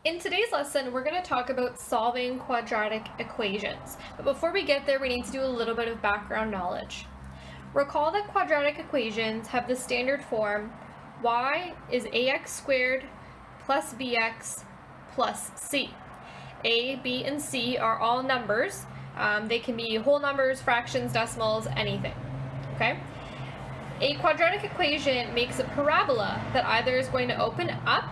In today's lesson, we're going to talk about solving quadratic equations. But before we get there, we need to do a little bit of background knowledge. Recall that quadratic equations have the standard form y is ax squared plus bx plus c. A, b, and c are all numbers. They can be whole numbers, fractions, decimals, anything. Okay? A quadratic equation makes a parabola that either is going to open up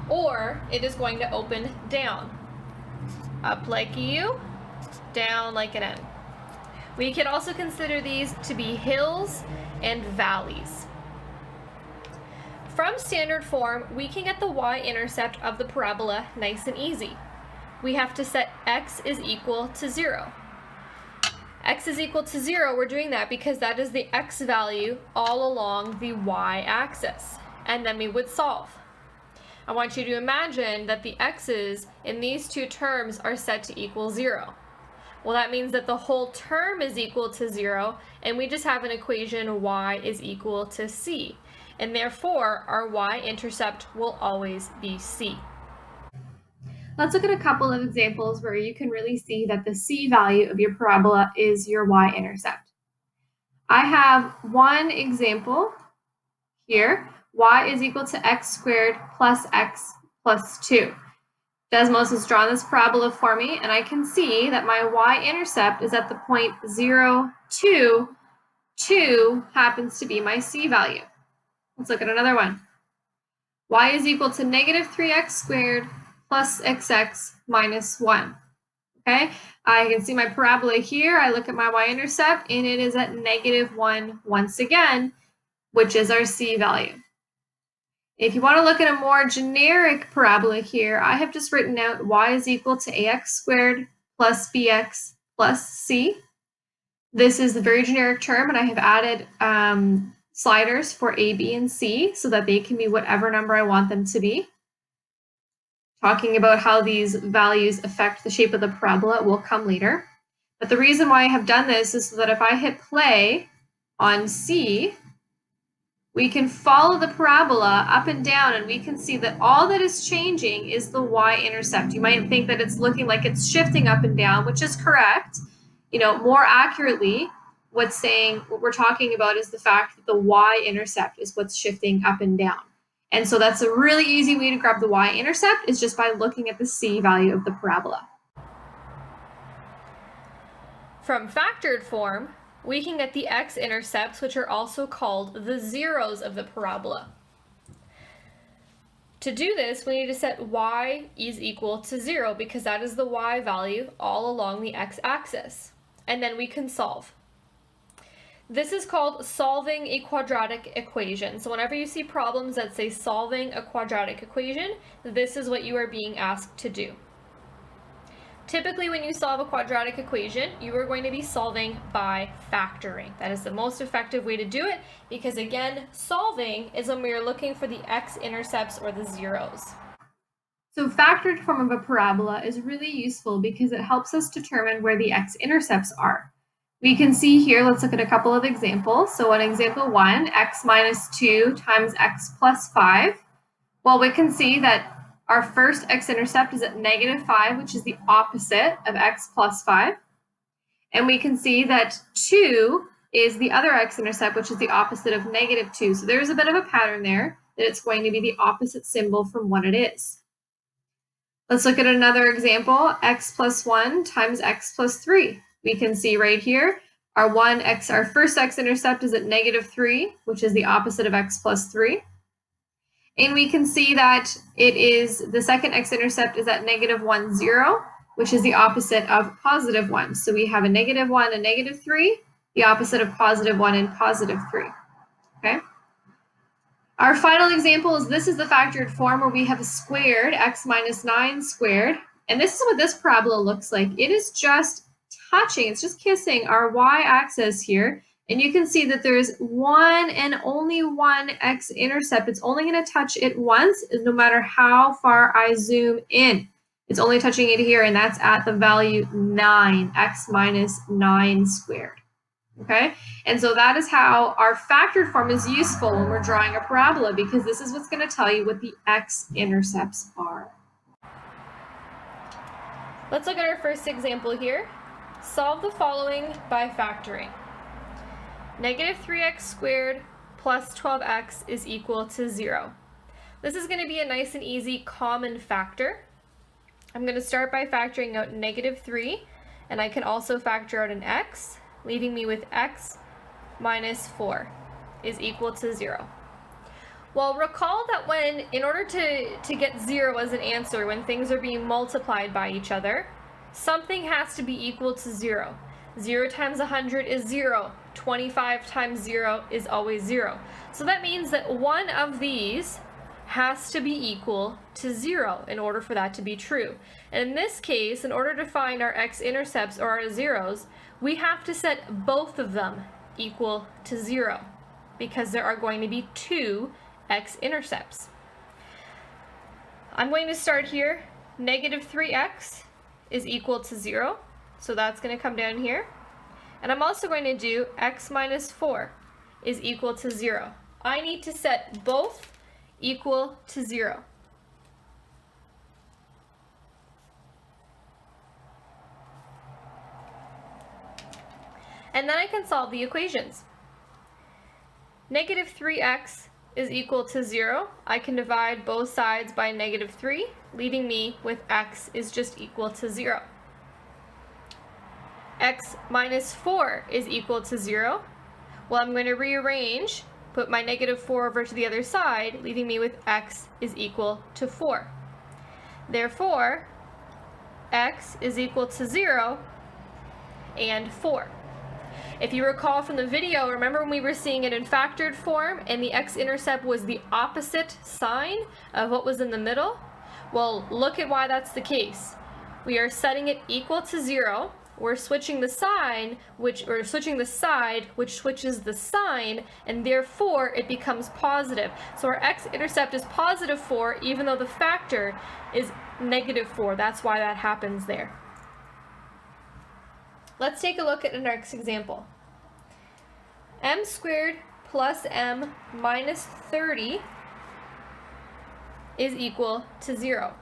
or it is going to open down. Up like a U, down like an N. We could also consider these to be hills and valleys. From standard form, we can get the y-intercept of the parabola nice and easy. We have to set x is equal to 0. X is equal to 0, we're doing that because that is the x value all along the y-axis. And then we would solve. I want you to imagine that the x's in these two terms are set to equal 0. Well, that means that the whole term is equal to 0, and we just have an equation y is equal to c. And therefore, our y-intercept will always be c. Let's look at a couple of examples where you can really see that the c value of your parabola is your y-intercept. I have one example here. Y is equal to x squared plus x plus 2. Desmos has drawn this parabola for me, and I can see that my y-intercept is at the point 0, 2. 2 happens to be my c value. Let's look at another one. Y is equal to negative 3x squared plus xx minus 1. Okay, I can see my parabola here. I look at my y-intercept, and it is at negative 1 once again, which is our c value. If you want to look at a more generic parabola here, I have just written out y is equal to ax squared plus bx plus c. This is a very generic term, and I have added sliders for a, b, and c so that they can be whatever number I want them to be. Talking about how these values affect the shape of the parabola will come later. But the reason why I have done this is so that if I hit play on c, we can follow the parabola up and down, and we can see that all that is changing is the y-intercept. You might think that it's looking like it's shifting up and down, which is correct. More accurately, what we're talking about is the fact that the y-intercept is what's shifting up and down. And so that's a really easy way to grab the y-intercept, is just by looking at the c value of the parabola. From factored form, we can get the x-intercepts, which are also called the zeros of the parabola. To do this, we need to set y is equal to 0 because that is the y value all along the x-axis. And then we can solve. This is called solving a quadratic equation. So whenever you see problems that say solving a quadratic equation, this is what you are being asked to do. Typically, when you solve a quadratic equation, you are going to be solving by factoring. That is the most effective way to do it because, again, solving is when we are looking for the x-intercepts or the zeros. So factored form of a parabola is really useful because it helps us determine where the x-intercepts are. We can see here, let's look at a couple of examples. So in example 1, x minus 2 times x plus 5. Well, we can see that our first x-intercept is at negative 5, which is the opposite of x plus 5. And we can see that 2 is the other x-intercept, which is the opposite of negative 2. So there's a bit of a pattern there that it's going to be the opposite symbol from what it is. Let's look at another example, x plus 1 times x plus 3. We can see right here, our first x-intercept is at negative 3, which is the opposite of x plus 3. And we can see that the second x-intercept is at negative 1, 0, which is the opposite of positive 1. So we have a negative 1 and negative 3, the opposite of positive 1 and positive 3. Okay. Our final example is this is the factored form where we have a squared, x minus 9 squared. And this is what this parabola looks like. It is just touching, it's just kissing our y-axis here. And you can see that there's one and only one x-intercept. It's only going to touch it once, no matter how far I zoom in. It's only touching it here, and that's at the value 9, x minus 9 squared. Okay, and so that is how our factored form is useful when we're drawing a parabola, because this is what's going to tell you what the x-intercepts are. Let's look at our first example here. Solve the following by factoring. Negative 3x squared plus 12x is equal to 0. This is going to be a nice and easy common factor. I'm going to start by factoring out negative 3, and I can also factor out an x, leaving me with x minus 4 is equal to 0. Well, recall that in order to get 0 as an answer when things are being multiplied by each other, something has to be equal to 0. 0 times 100 is 0. 25 times 0 is always 0. So that means that one of these has to be equal to 0 in order for that to be true. And in this case, in order to find our x-intercepts or our zeros, we have to set both of them equal to 0 because there are going to be two x-intercepts. I'm going to start here. Negative 3x is equal to 0, so that's going to come down here. And I'm also going to do x minus 4 is equal to 0. I need to set both equal to 0. And then I can solve the equations. Negative 3x is equal to 0. I can divide both sides by negative 3, leaving me with x is just equal to 0. X minus 4 is equal to 0. Well, I'm going to rearrange, put my negative 4 over to the other side, leaving me with x is equal to 4. Therefore, x is equal to 0 and 4. If you recall from the video, remember when we were seeing it in factored form and the x-intercept was the opposite sign of what was in the middle? Well, look at why that's the case. We are setting it equal to 0. We're switching the sign, which switches the sign, and therefore it becomes positive. So our x-intercept is positive 4, even though the factor is negative 4. That's why that happens there. Let's take a look at the next example. M squared plus m minus 30 is equal to 0.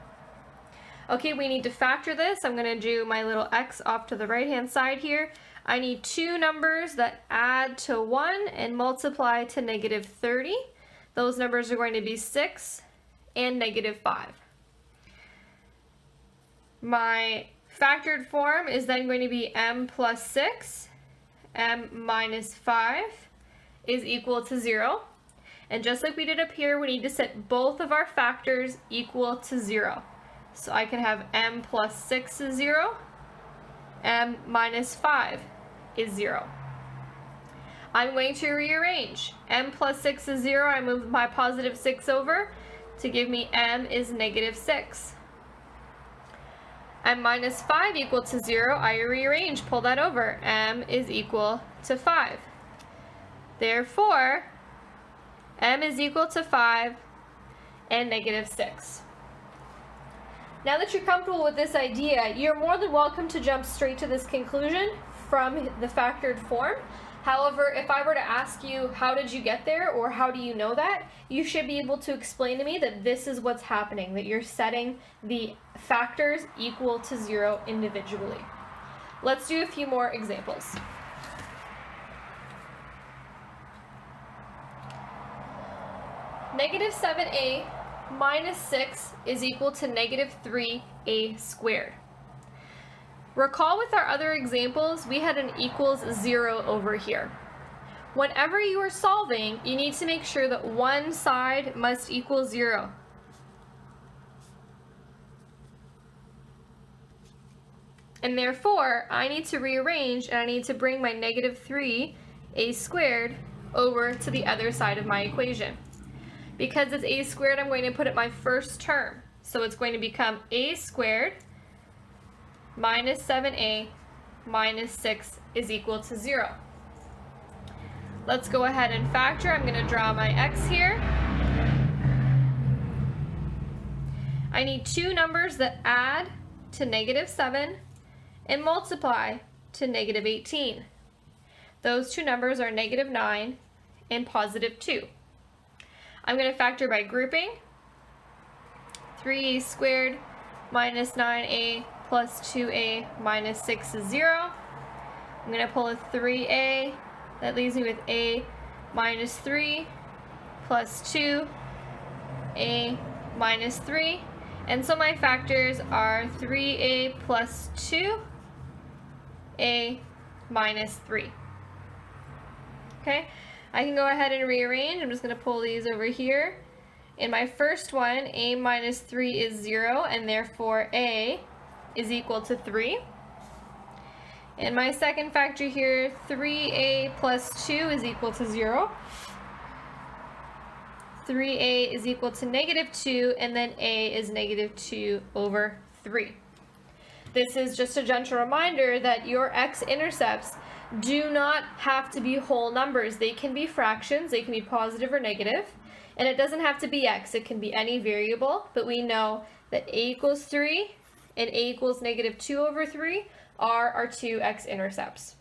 Okay, we need to factor this. I'm going to do my little x off to the right-hand side here. I need two numbers that add to 1 and multiply to negative 30. Those numbers are going to be 6 and negative 5. My factored form is then going to be m plus 6, m minus 5 is equal to 0. And just like we did up here, we need to set both of our factors equal to 0. So I can have m plus 6 is 0, m minus 5 is 0. I'm going to rearrange. M plus 6 is 0, I move my positive 6 over to give me m is negative 6. M minus 5 equal to 0, I rearrange, pull that over. M is equal to 5. Therefore, m is equal to 5 and negative 6. Now that you're comfortable with this idea, you're more than welcome to jump straight to this conclusion from the factored form. However, if I were to ask you, how did you get there, or how do you know that, you should be able to explain to me that this is what's happening, that you're setting the factors equal to 0 individually. Let's do a few more examples. Negative 7a minus 6 is equal to negative 3a squared. Recall with our other examples, we had an equals 0 over here. Whenever you are solving, you need to make sure that one side must equal 0. And therefore, I need to rearrange and I need to bring my negative 3a squared over to the other side of my equation. Because it's a squared, I'm going to put it my first term. So it's going to become a squared minus 7a minus 6 is equal to 0. Let's go ahead and factor. I'm going to draw my x here. I need two numbers that add to negative 7 and multiply to negative 18. Those two numbers are negative 9 and positive 2. I'm going to factor by grouping. 3a squared minus 9a plus 2a minus 6 is 0. I'm going to pull a 3a. That leaves me with a minus 3 plus 2a minus 3. And so my factors are 3a plus 2a minus 3. Okay, I can go ahead and rearrange. I'm just going to pull these over here. In my first one, a minus 3 is 0, and therefore a is equal to 3. In my second factor here, 3a plus 2 is equal to 0. 3a is equal to negative 2, and then a is negative 2 over 3. This is just a gentle reminder that your x-intercepts do not have to be whole numbers. They can be fractions, they can be positive or negative, and it doesn't have to be x, it can be any variable, but we know that a equals 3 and a equals negative 2 over 3 are our two x-intercepts.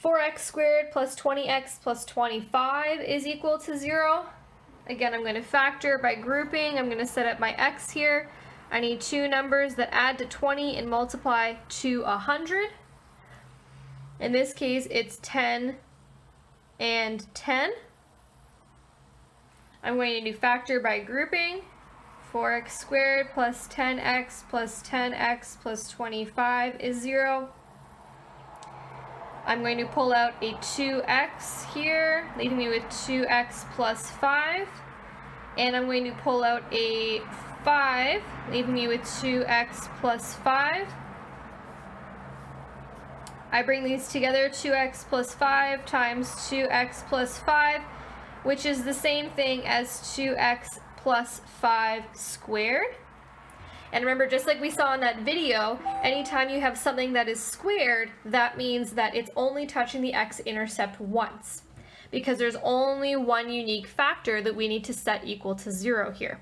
4x squared plus 20x plus 25 is equal to 0. Again, I'm going to factor by grouping. I'm going to set up my x here. I need two numbers that add to 20 and multiply to 100. In this case, it's 10 and 10. I'm going to do factor by grouping. 4x squared plus 10x plus 10x plus 25 is 0. I'm going to pull out a 2x here, leaving me with 2x plus 5. And I'm going to pull out a 5, leaving me with 2x plus 5. I bring these together, 2x plus 5 times 2x plus 5, which is the same thing as 2x plus 5 squared. And remember, just like we saw in that video, anytime you have something that is squared, that means that it's only touching the x-intercept once, because there's only one unique factor that we need to set equal to 0 here.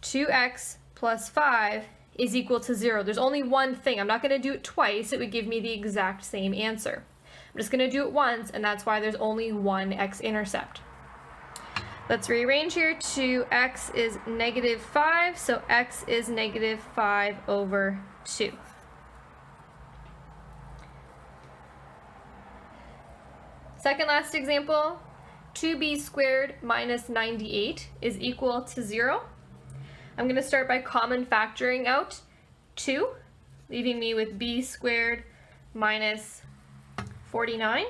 2x plus 5 is equal to 0. There's only one thing. I'm not going to do it twice. It would give me the exact same answer. I'm just going to do it once, and that's why there's only one x-intercept. Let's rearrange here. 2x is negative 5, so x is negative 5 over 2. Second last example, 2b squared minus 98 is equal to 0. I'm going to start by common factoring out 2, leaving me with b squared minus 49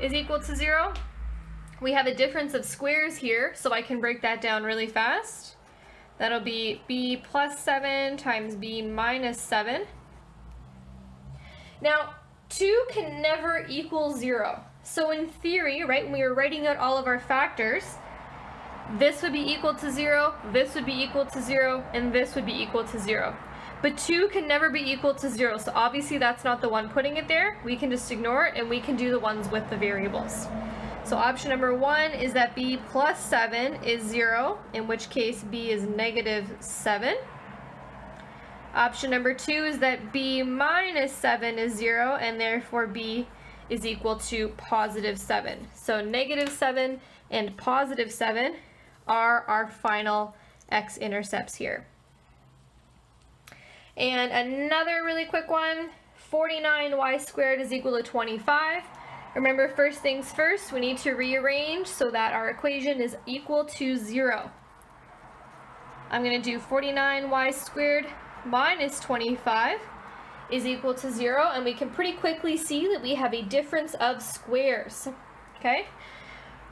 is equal to 0. We have a difference of squares here, so I can break that down really fast. That'll be b plus 7 times b minus 7. Now, 2 can never equal 0. So in theory, right, when we were writing out all of our factors, this would be equal to 0, this would be equal to 0, and this would be equal to 0. But 2 can never be equal to 0, so obviously that's not the one putting it there. We can just ignore it, and we can do the ones with the variables. So option number 1 is that b plus 7 is 0, in which case b is negative 7. Option number 2 is that b minus 7 is 0, and therefore b is equal to positive 7. So negative 7 and positive 7 are our final x-intercepts here. And another really quick one, 49y squared is equal to 25. Remember, first things first, we need to rearrange so that our equation is equal to 0. I'm going to do 49y squared minus 25 is equal to 0, and we can pretty quickly see that we have a difference of squares. Okay?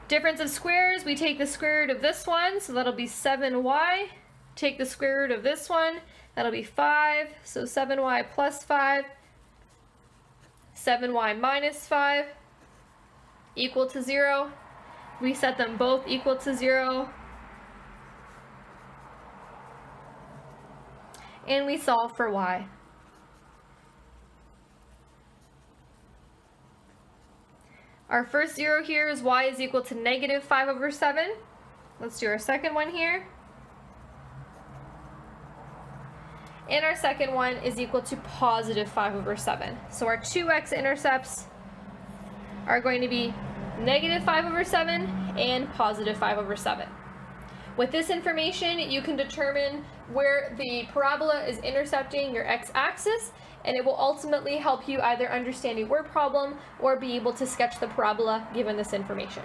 Difference of squares, we take the square root of this one, so that'll be 7y. Take the square root of this one, that'll be 5, so 7y plus 5, 7y minus 5, equal to 0. We set them both equal to 0. And we solve for y. Our first 0 here is y is equal to negative 5 over 7. Let's do our second one here. And our second one is equal to positive 5 over 7. So our two x-intercepts are going to be negative 5 over 7 and positive 5 over 7. With this information, you can determine where the parabola is intercepting your x-axis, and it will ultimately help you either understand a word problem or be able to sketch the parabola given this information.